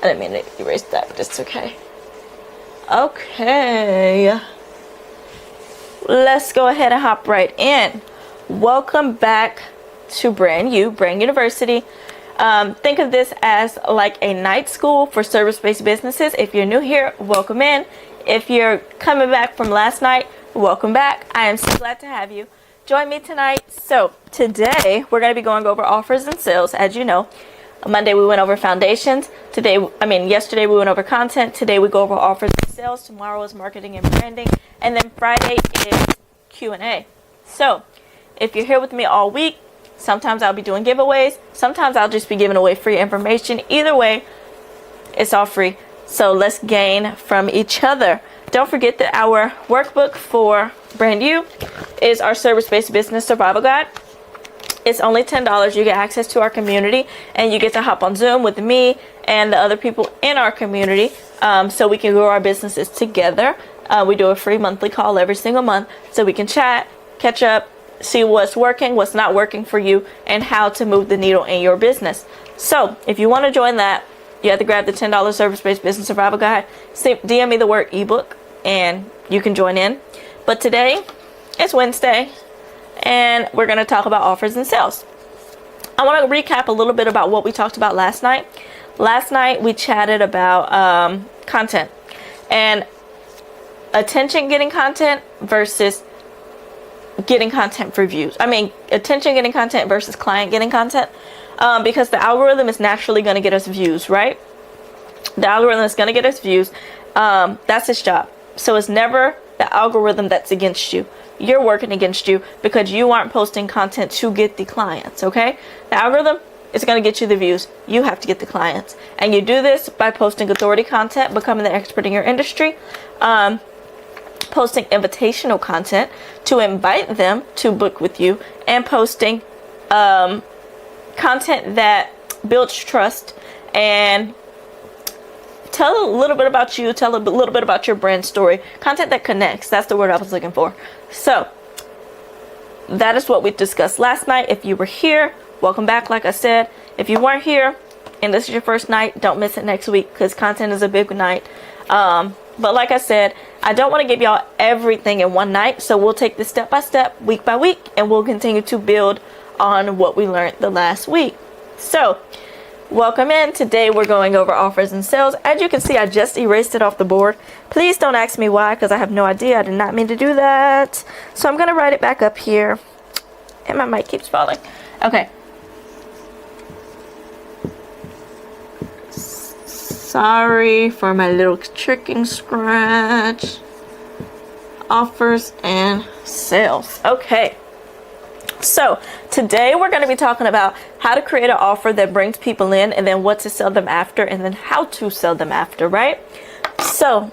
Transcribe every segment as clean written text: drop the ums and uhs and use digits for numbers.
didn't mean to erase that, but it's okay. Okay. Let's go ahead and hop right in. Welcome back to BrandU, Brand University. Think of this as like a night school for service-based businesses. If you're new here, welcome in. If you're coming back from last night, welcome back. I am so glad to have you. Join me tonight. So today we're going to be going over offers and sales. As you know, Monday we went over foundations. Yesterday we went over content. Today we go over offers and sales. Tomorrow is marketing and branding. And then Friday is Q&A. So if you're here with me all week, sometimes I'll be doing giveaways. Sometimes I'll just be giving away free information. Either way, it's all free. So let's gain from each other. Don't forget that our workbook for BrandU is our service-based business survival guide. It's only $10. You get access to our community, and you get to hop on Zoom with me and the other people in our community, so we can grow our businesses together. We do a free monthly call every single month, so we can chat, catch up, see what's working, what's not working for you, and how to move the needle in your business. So if you want to join that, you have to grab the $10 service-based business survival guide. DM me the word ebook, and you can join in. But today, it's Wednesday, and we're going to talk about offers and sales. I want to recap a little bit about what we talked about last night. Last night, we chatted about content and attention getting content versus getting content for views. Attention getting content versus client getting content. Because the algorithm is naturally going to get us views, right? The algorithm is going to get us views. That's its job. So it's never the algorithm that's against you. You're working against you because you aren't posting content to get the clients, okay? The algorithm is going to get you the views. You have to get the clients. And you do this by posting authority content, becoming the expert in your industry, posting invitational content to invite them to book with you, and posting content that builds trust and tell a little bit about you, tell a little bit about your brand story. Content that connects. That's the word I was looking for. So that is what we discussed last night. If you were here, welcome back. Like I said, if you weren't here and this is your first night, don't miss it next week, because content is a big night. But like I said, I don't want to give y'all everything in one night. So we'll take this step by step, week by week, and we'll continue to build on what we learned the last week. So welcome in. Today we're going over offers and sales. As you can see, I just erased it off the board. Please don't ask me why, because I have no idea. I did not mean to do that. So I'm going to write it back up here. And my mic keeps falling. Okay. Sorry for my little tricking scratch. Offers and sales. Okay. So today we're going to be talking about how to create an offer that brings people in, and then what to sell them after, and then how to sell them after, right? So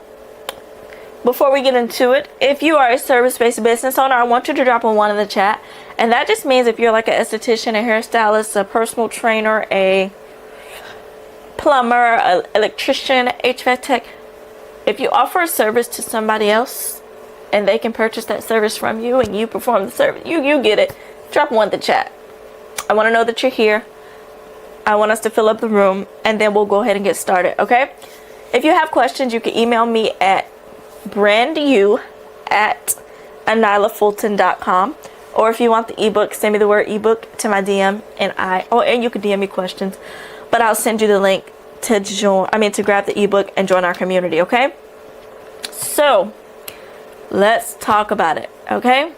before we get into it, if you are a service-based business owner, I want you to drop a 1 in the chat. And that just means if you're like an esthetician, a hairstylist, a personal trainer, a plumber, an electrician, HVAC tech, if you offer a service to somebody else and they can purchase that service from you and you perform the service, you get it. Drop 1 in the chat. I want to know that you're here. I want us to fill up the room, and then we'll go ahead and get started, okay? If you have questions, you can email me at brandu@anilafulton.com. Or if you want the ebook, send me the word ebook to my DM, and you can DM me questions. But I'll send you the link to to grab the ebook and join our community, okay? So let's talk about it, okay?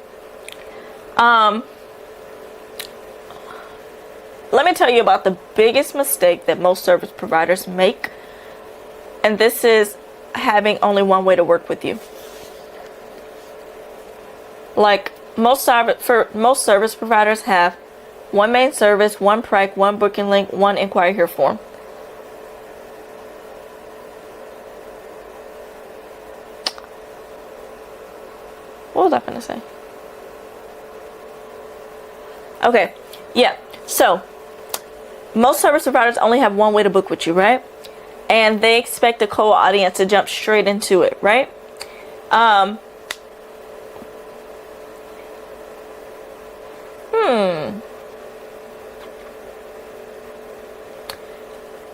Let me tell you about the biggest mistake that most service providers make, and this is having only one way to work with you. Like most service providers have one main service, one price, one booking link, one inquire here form. What was I gonna say? Okay, yeah. So most service providers only have one way to book with you, right? And they expect the cold audience to jump straight into it, right? I'm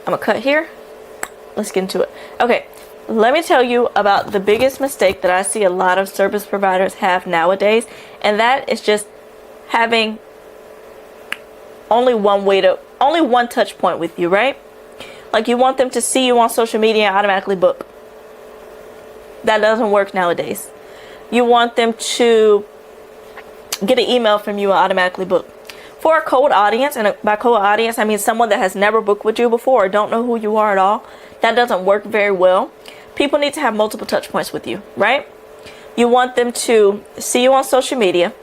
gonna cut here. let's get into it. Okay, let me tell you about the biggest mistake that I see a lot of service providers have nowadays, and that is just having only one touch point with you, right? Like, you want them to see you on social media and automatically book. That doesn't work nowadays. You want them to get an email from you and automatically book. For a cold audience, and by cold audience I mean someone that has never booked with you before or don't know who you are at all, that doesn't work very well. People need to have multiple touch points with you, right? You want them to see you on social media,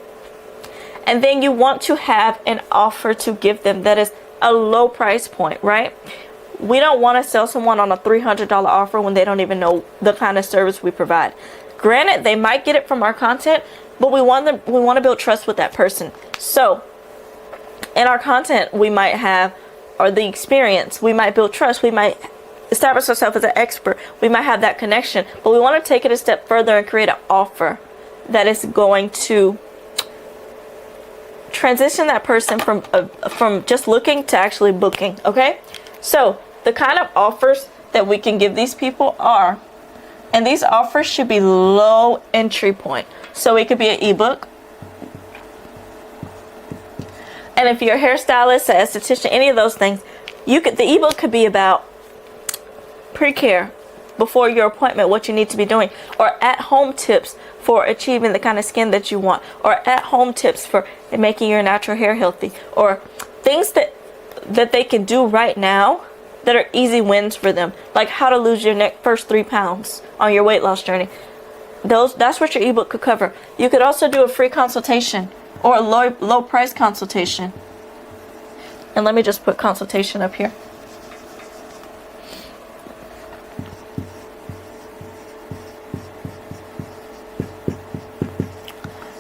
and then you want to have an offer to give them that is a low price point, right? We don't want to sell someone on a $300 offer when they don't even know the kind of service we provide. Granted, they might get it from our content, but we want to build trust with that person. So in our content, we might have, or the experience, we might build trust, we might establish ourselves as an expert, we might have that connection, but we want to take it a step further and create an offer that is going to transition that person from just looking to actually booking. Okay, so the kind of offers that we can give these people are, and these offers should be low entry point. So it could be an ebook, and if you're a hairstylist, an esthetician, any of those things, the ebook could be about pre-care before your appointment, what you need to be doing, or at-home tips for achieving the kind of skin that you want, or at-home tips for making your natural hair healthy, or things that they can do right now that are easy wins for them, like how to lose your first 3 pounds on your weight loss journey. That's what your ebook could cover. You could also do a free consultation or a low price consultation. And let me just put consultation up here.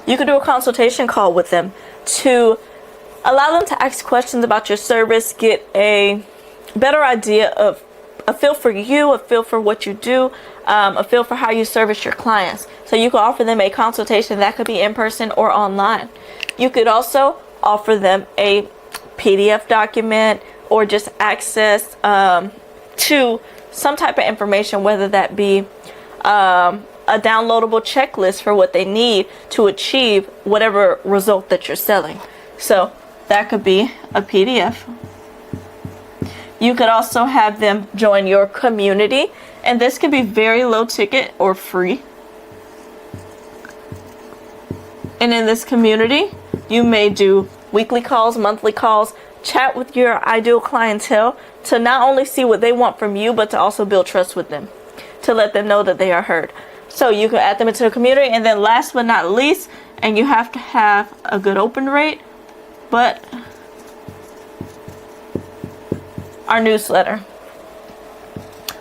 You could do a consultation call with them to allow them to ask questions about your service, get a better idea of a feel for you, a feel for what you do, a feel for how you service your clients. So you could offer them a consultation that could be in person or online. You could also offer them a PDF document or just access to some type of information, whether that be a downloadable checklist for what they need to achieve whatever result that you're selling. So that could be a PDF. You could also have them join your community, and this could be very low ticket or free. And in this community, you may do weekly calls, monthly calls, chat with your ideal clientele to not only see what they want from you, but to also build trust with them, to let them know that they are heard. So you can add them into the community. And then last but not least, and you have to have a good open rate, but our newsletter.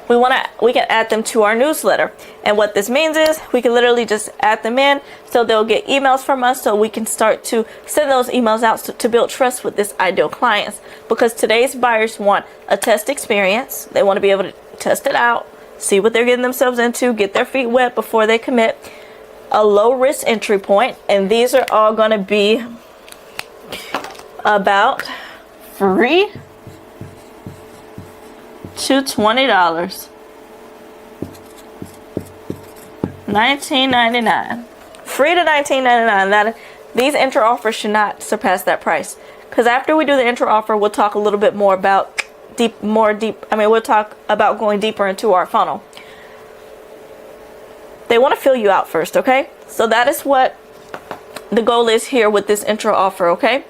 We can add them to our newsletter. And what this means is we can literally just add them in, so they'll get emails from us, so we can start to send those emails out to build trust with this ideal clients. Because today's buyers want a test experience. They want to be able to test it out, see what they're getting themselves into, get their feet wet before they commit, a low risk entry point, and these are all going to be about free to $20. $19.99. Free to $19.99. That these intro offers should not surpass that price. Because after we do the intro offer, we'll talk a little bit more about we'll talk about going deeper into our funnel. They want to fill you out first, okay? So that is what the goal is here with this intro offer, okay?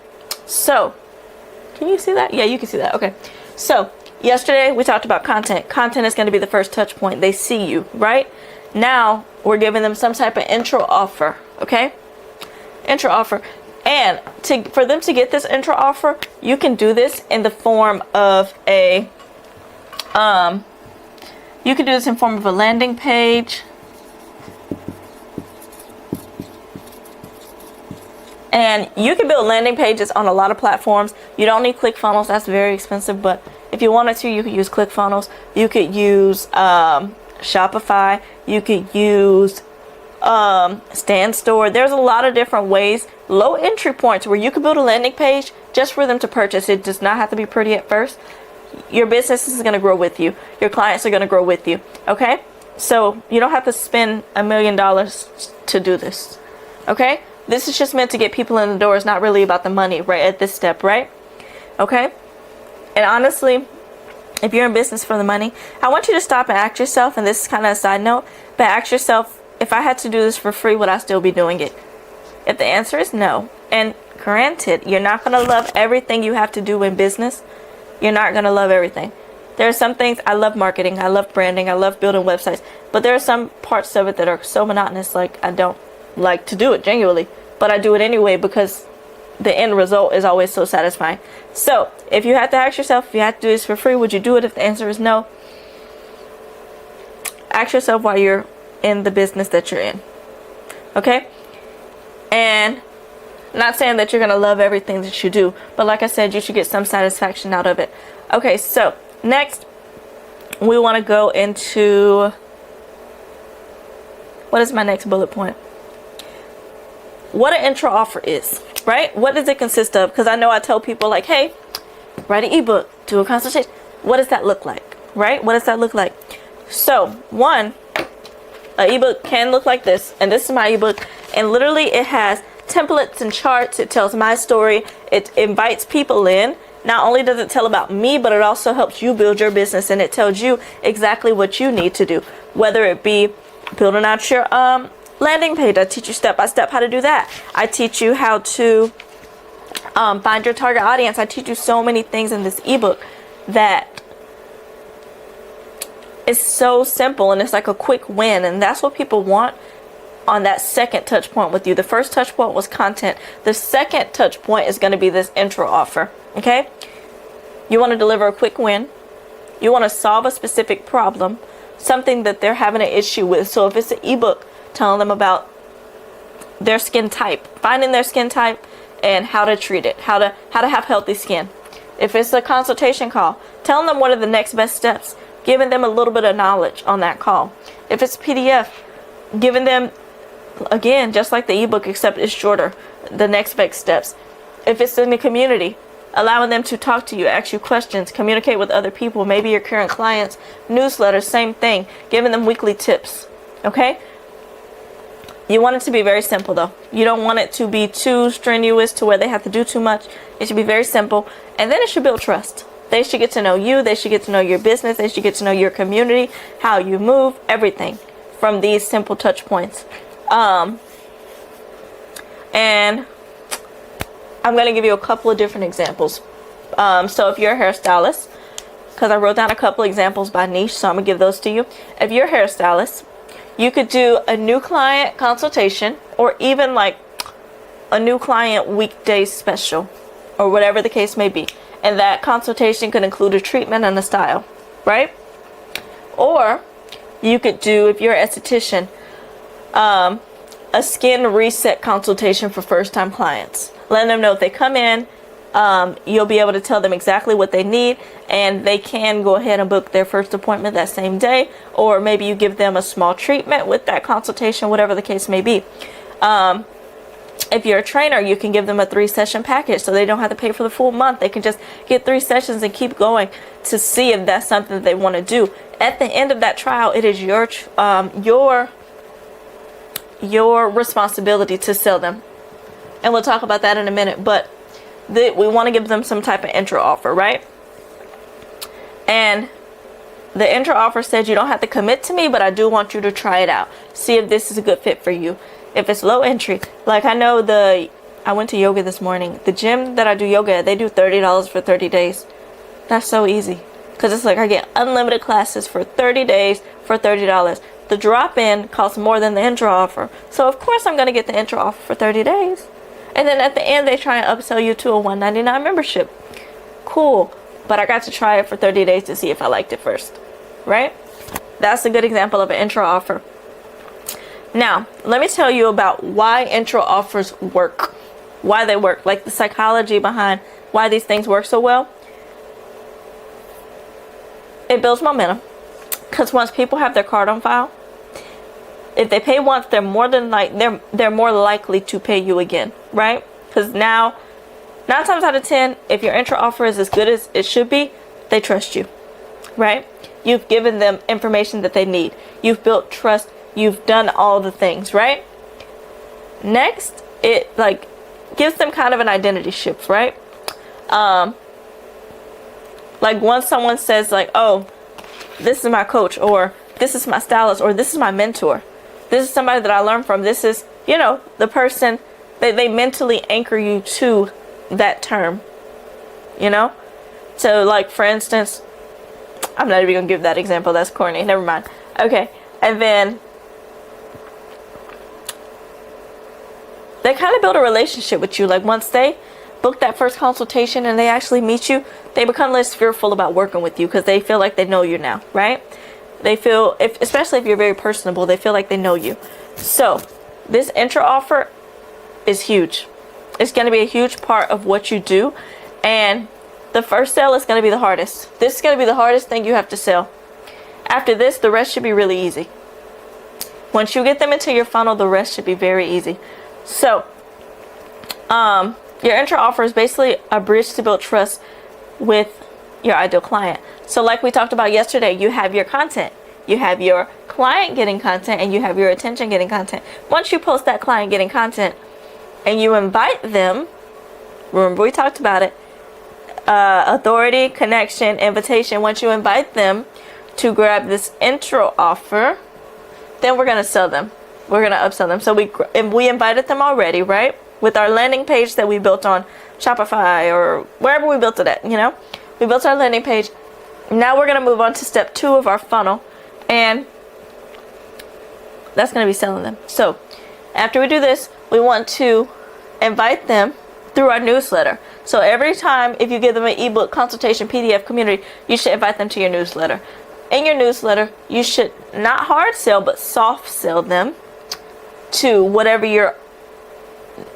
So, can you see that? Yeah, you can see that. Okay. So, yesterday we talked about content. Content is going to be the first touch point. They see you, right? Now, we're giving them some type of intro offer, okay? Intro offer. And for them to get this intro offer, you can do this in the form of a landing page. And you can build landing pages on a lot of platforms. You don't need ClickFunnels. That's very expensive. But if you wanted to, you could use ClickFunnels. You could use Shopify. You could use Stand Store. There's a lot of different ways, low entry points, where you can build a landing page just for them to purchase. It does not have to be pretty at first. your business is going to grow with you. Your clients are going to grow with you. Okay? So you don't have to spend $1 million to do this. Okay? This is just meant to get people in the door. It's not really about the money, right? At this step, right? Okay? And honestly, if you're in business for the money, I want you to stop and ask yourself, and this is kind of a side note, but ask yourself, if I had to do this for free, would I still be doing it? If the answer is no, and granted, you're not going to love everything you have to do in business. You're not going to love everything. There are some things, I love marketing, I love branding, I love building websites, but there are some parts of it that are so monotonous, like I don't like to do it genuinely, but I do it anyway because the end result is always so satisfying. So if you have to ask yourself, if you have to do this for free, would you do it? If the answer is no, ask yourself why you're in the business that you're in. Okay? And not saying that you're going to love everything that you do, but like I said, you should get some satisfaction out of it. Okay, so next we want to go into, what is my next bullet point? What an intro offer is, right? What does it consist of? Because I know I tell people like, hey, write an ebook, do a consultation. What does that look like, right? What does that look like? So one, an ebook can look like this, and this is my ebook, and literally it has templates and charts. It tells my story. It invites people in. Not only does it tell about me, but it also helps you build your business, and it tells you exactly what you need to do, whether it be building out your landing page. I teach you step by step how to do that. I teach you how to find your target audience. I teach you so many things in this ebook that is so simple, and it's like a quick win, and that's what people want on that second touch point with you. The first touch point was content. The second touch point is going to be this intro offer. Okay? You want to deliver a quick win. You want to solve a specific problem, something that they're having an issue with. So if it's an ebook, telling them about their skin type, finding their skin type and how to treat it, how to have healthy skin. If it's a consultation call, telling them what are the next best steps, giving them a little bit of knowledge on that call. If it's PDF, giving them, again, just like the ebook, except it's shorter, the next best steps. If it's in the community, allowing them to talk to you, ask you questions, communicate with other people, maybe your current clients, newsletters, same thing, giving them weekly tips. Okay? You want it to be very simple though. You don't want it to be too strenuous to where they have to do too much. It should be very simple, and then it should build trust. They should get to know you. They should get to know your business. They should get to know your community, how you move, everything from these simple touch points. And I'm going to give you a couple of different examples. So if you're a hairstylist, because I wrote down a couple examples by niche, so I'm going to give those to you. If you're a hairstylist, you could do a new client consultation, or even like a new client weekday special, or whatever the case may be. And that consultation could include a treatment and a style, right? Or you could do, if you're an esthetician, a skin reset consultation for first-time clients. Letting them know if they come in, you'll be able to tell them exactly what they need, and they can go ahead and book their first appointment that same day, or maybe you give them a small treatment with that consultation, whatever the case may be. If you're a trainer, you can give them a 3-session package so they don't have to pay for the full month. They can just get 3 sessions and keep going to see if that's something that they want to do. At the end of that trial, it is your responsibility to sell them. And we'll talk about that in a minute, but we want to give them some type of intro offer, right? And the intro offer says you don't have to commit to me, but I do want you to try it out. See if this is a good fit for you. If it's low entry, like I know I went to yoga this morning. The gym that I do yoga at, they do $30 for 30 days. That's so easy. Because it's like I get unlimited classes for 30 days for $30. The drop-in costs more than the intro offer. So of course I'm going to get the intro offer for 30 days. And then at the end they try and upsell you to a $199 membership. Cool. But I got to try it for 30 days to see if I liked it first. Right? That's a good example of an intro offer. Now, let me tell you about why intro offers work. Why they work. Like the psychology behind why these things work so well. It builds momentum. Because once people have their card on file, if they pay once, they're more likely to pay you again, right? Because now, 9 times out of 10, if your intro offer is as good as it should be, they trust you, right? You've given them information that they need. You've built trust. You've done all the things, right? Next, it like gives them kind of an identity shift, right? Like once someone says like, oh, this is my coach, or this is my stylist, or this is my mentor, this is somebody that I learned from, this is, you know, the person that they mentally anchor you to that term, you know? So like, for instance, I'm not even gonna give that example, that's corny, never mind. Okay, and then they kind of build a relationship with you. Like once they book that first consultation and they actually meet you, they become less fearful about working with you because they feel like they know you now, right? They feel, especially if you're very personable, they feel like they know you. So this intro offer is huge. It's going to be a huge part of what you do. And the first sale is going to be the hardest. This is going to be the hardest thing you have to sell. After this, the rest should be really easy. Once you get them into your funnel, the rest should be very easy. So, your intro offer is basically a bridge to build trust with your ideal client. So like we talked about yesterday, you have your content, you have your client getting content, and you have your attention getting content. Once you post that client getting content and you invite them, remember we talked about it, authority, connection, invitation. Once you invite them to grab this intro offer, then we're going to sell them. We're going to upsell them. So we invited them already, right? With our landing page that we built on Shopify or wherever we built it at, you know? We built our landing page. Now we're going to move on to step 2 of our funnel, and that's going to be selling them. So after we do this, we want to invite them through our newsletter. So every time, if you give them an ebook, consultation, PDF, community, you should invite them to your newsletter. In your newsletter, you should not hard sell, but soft sell them to whatever your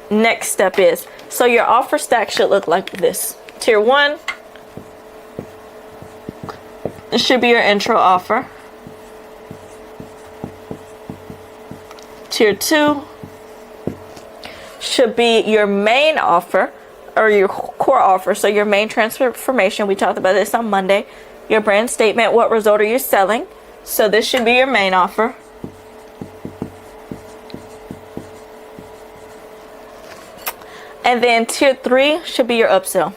next step is. So your offer stack should look like this. Tier 1, it should be your intro offer. Tier 2 should be your main offer, or your core offer. So your main transformation, we talked about this on Monday. Your brand statement, what result are you selling? So this should be your main offer. And then tier 3 should be your upsell.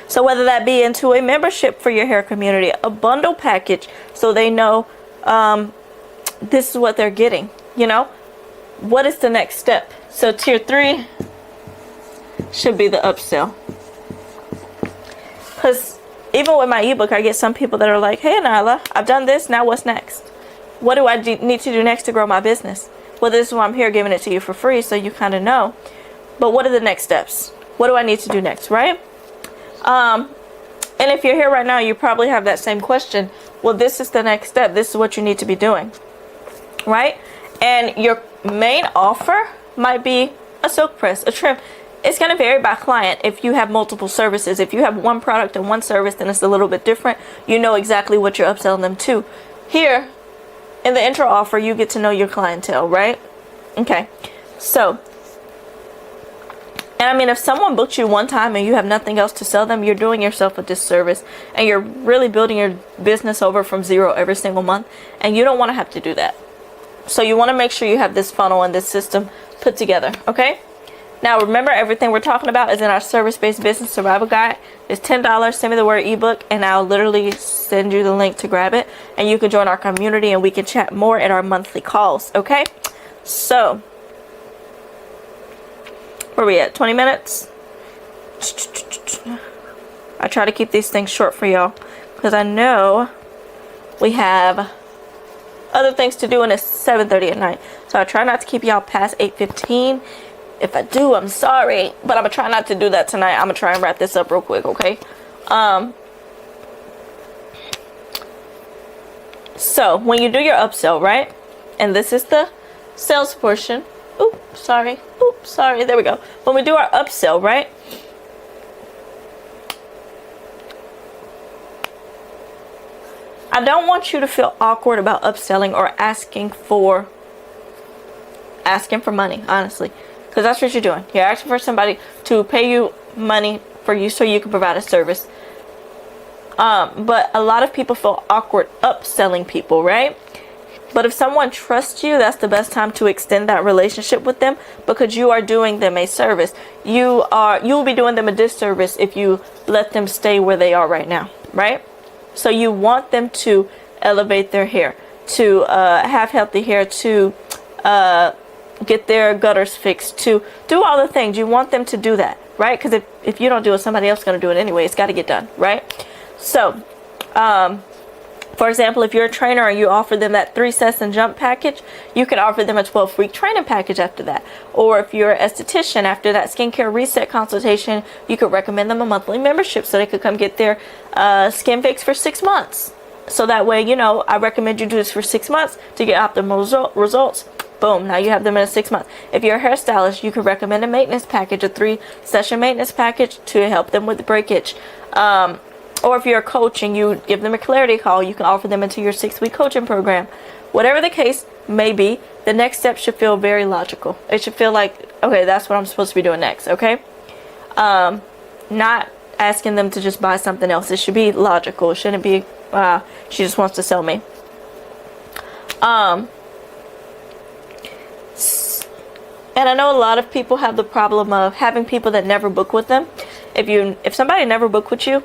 So whether that be into a membership for your hair community, a bundle package, so they know this is what they're getting, you know, what is the next step? So tier 3 should be the upsell. Because even with my ebook, I get some people that are like, hey Nyla, I've done this, now what's next? What do I need to do next to grow my business? Well, this is why I'm here giving it to you for free, so you kind of know. But what are the next steps? What do I need to do next, right? And if you're here right now, you probably have that same question. Well, this is the next step. This is what you need to be doing, right? And your main offer might be a silk press, a trim. It's going to vary by client. If you have multiple services, if you have one product and one service, then it's a little bit different. You know exactly what you're upselling them to. Here, in the intro offer, you get to know your clientele, right? Okay, so, and I mean, if someone booked you one time and you have nothing else to sell them, you're doing yourself a disservice, and you're really building your business over from zero every single month, and you don't want to have to do that. So you want to make sure you have this funnel and this system put together, okay? Now remember, everything we're talking about is in our service-based business survival guide. It's $10. Send me the word ebook and I'll literally send you the link to grab it, and you can join our community and we can chat more at our monthly calls, okay? So where are we at? 20 minutes? I try to keep these things short for y'all because I know we have other things to do, and it's 7:30 at night. So I try not to keep y'all past 8:15. If I do, I'm sorry, but I'm gonna try not to do that tonight. I'm gonna try and wrap this up real quick, okay? So when you do your upsell, right? And this is the sales portion. Oops, sorry. There we go. When we do our upsell, right? I don't want you to feel awkward about upselling or asking for money, honestly. Because that's what you're doing. You're asking for somebody to pay you money for you so you can provide a service. But a lot of people feel awkward upselling people, right? But if someone trusts you, that's the best time to extend that relationship with them, because you are doing them a service. You will be doing them a disservice if you let them stay where they are right now, right? So you want them to elevate their hair, to have healthy hair, to get their gutters fixed, to do all the things. You want them to do that, right? Because if you don't do it, somebody else is going to do it anyway. It's got to get done, right? So, for example, if you're a trainer and you offer them that 3 sets and jump package, you can offer them a 12-week training package after that. Or if you're an esthetician, after that skincare reset consultation, you could recommend them a monthly membership so they could come get their skin fixed for 6 months. So that way, I recommend you do this for 6 months to get optimal results. Boom, now you have them in a 6 month. If you're a hairstylist, you could recommend a maintenance package, a 3-session maintenance package to help them with the breakage. Or if you're a coach and you give them a clarity call, you can offer them into your 6-week coaching program. Whatever the case may be, the next step should feel very logical. It should feel like, okay, that's what I'm supposed to be doing next, okay? Not asking them to just buy something else. It should be logical. It shouldn't be, she just wants to sell me. And I know a lot of people have the problem of having people that never book with them. If somebody never booked with you,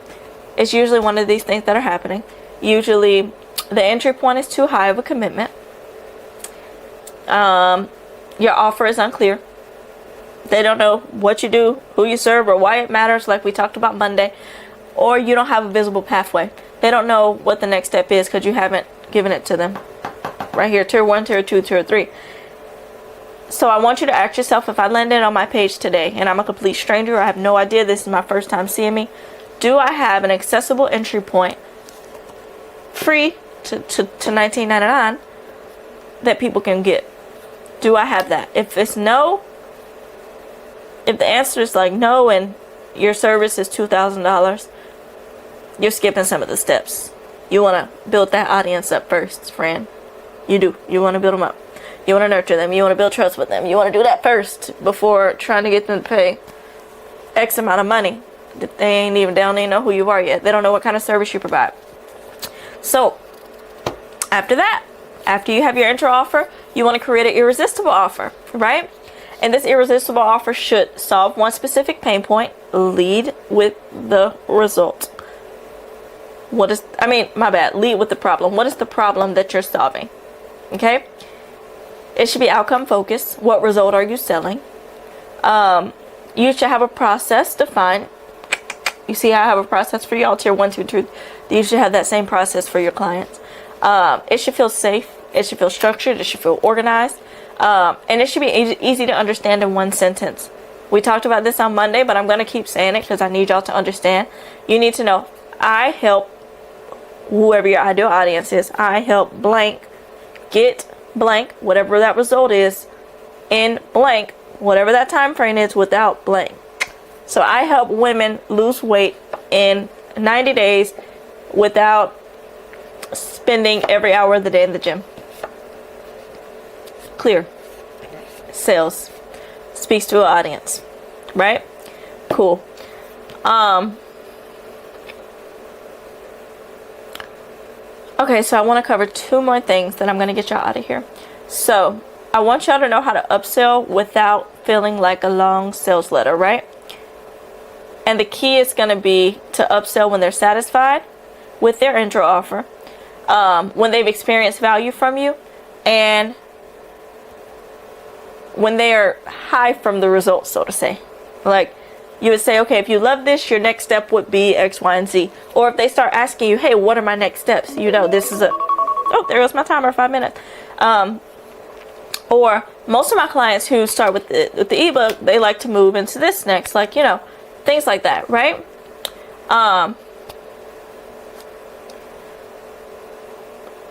it's usually one of these things that are happening. Usually the entry point is too high of a commitment. Your offer is unclear. They don't know what you do, who you serve, or why it matters, like we talked about Monday. Or you don't have a visible pathway. They don't know what the next step is because you haven't given it to them. Right here, tier 1, tier 2, tier 3. So I want you to ask yourself, if I landed on my page today and I'm a complete stranger, I have no idea, this is my first time seeing me, do I have an accessible entry point, free to $19.99, that people can get? Do I have that? If it's no, if the answer is like no and your service is $2,000, you're skipping some of the steps. You want to build that audience up first, friend. You do. You want to build them up. You want to nurture them. You want to build trust with them. You want to do that first before trying to get them to pay X amount of money. They don't even know who you are yet. They don't know what kind of service you provide. So after that, after you have your intro offer, you want to create an irresistible offer, right? And this irresistible offer should solve one specific pain point, lead with the result. Lead with the problem. What is the problem that you're solving? Okay? It should be outcome focused. What result are you selling? You should have a process defined. You see how I have a process for y'all, tier 1, 2, 2. You should have that same process for your clients. It should feel safe. It should feel structured. It should feel organized. And it should be easy to understand in one sentence. We talked about this on Monday, but I'm going to keep saying it because I need y'all to understand. You need to know, I help whoever your ideal audience is. I help blank get blank, whatever that result is, in blank, whatever that time frame is, without blank. So I help women lose weight in 90 days without spending every hour of the day in the gym. Clear. Sales. Speaks to an audience. Right? Cool. Okay, so I want to cover 2 more things, then I'm going to get y'all out of here. So I want y'all to know how to upsell without feeling like a long sales letter, right? And the key is going to be to upsell when they're satisfied with their intro offer, when they've experienced value from you, and when they are high from the results, so to say. Like, you would say, okay, if you love this, your next step would be X, Y, and Z. Or if they start asking you, hey, what are my next steps? This is there goes my timer, 5 minutes. Or most of my clients who start with the ebook, they like to move into this next, things like that, right?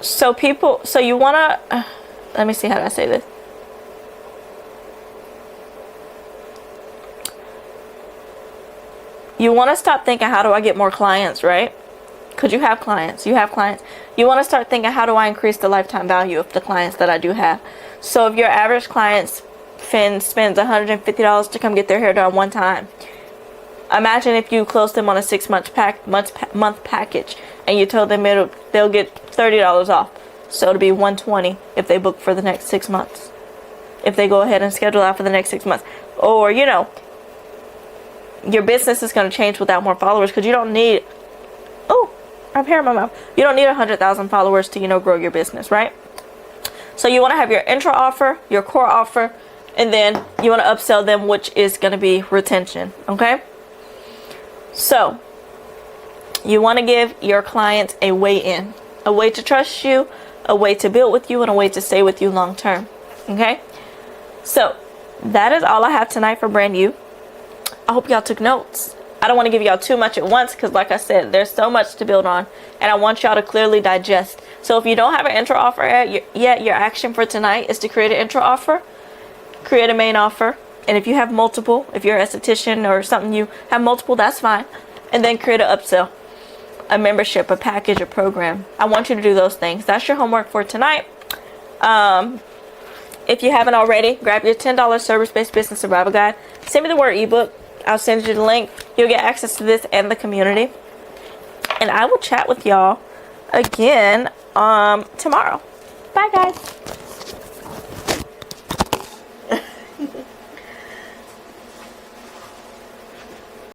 So you want to, let me see, how do I say this? You want to stop thinking, how do I get more clients, right? Because you have clients. You want to start thinking, how do I increase the lifetime value of the clients that I do have? So if your average client spends $150 to come get their hair done one time, Imagine if you closed them on a 6-month month package, and you told them they'll get $30 off. So it'll be $120 if they book for the next 6 months. If they go ahead and schedule out for the next 6 months, or your business is going to change without more followers, because you don't need. Oh, I have hair in my mouth. You don't need 100,000 followers to grow your business, right? So you want to have your intro offer, your core offer, and then you want to upsell them, which is going to be retention. Okay. So you want to give your clients a way in, a way to trust you, a way to build with you, and a way to stay with you long term. Okay. So that is all I have tonight for BrandU. I hope y'all took notes. I don't want to give y'all too much at once, because like I said, there's so much to build on, and I want y'all to clearly digest. So if you don't have an intro offer yet, your action for tonight is to create an intro offer, create a main offer, and if you have multiple, if you're an esthetician or something, you have multiple, that's fine. And then create an upsell, a membership, a package, a program. I want you to do those things. That's your homework for tonight. If you haven't already, grab your $10 service-based business survival guide. Send me the word ebook. I'll send you the link. You'll get access to this and the community. And I will chat with y'all again tomorrow. Bye, guys.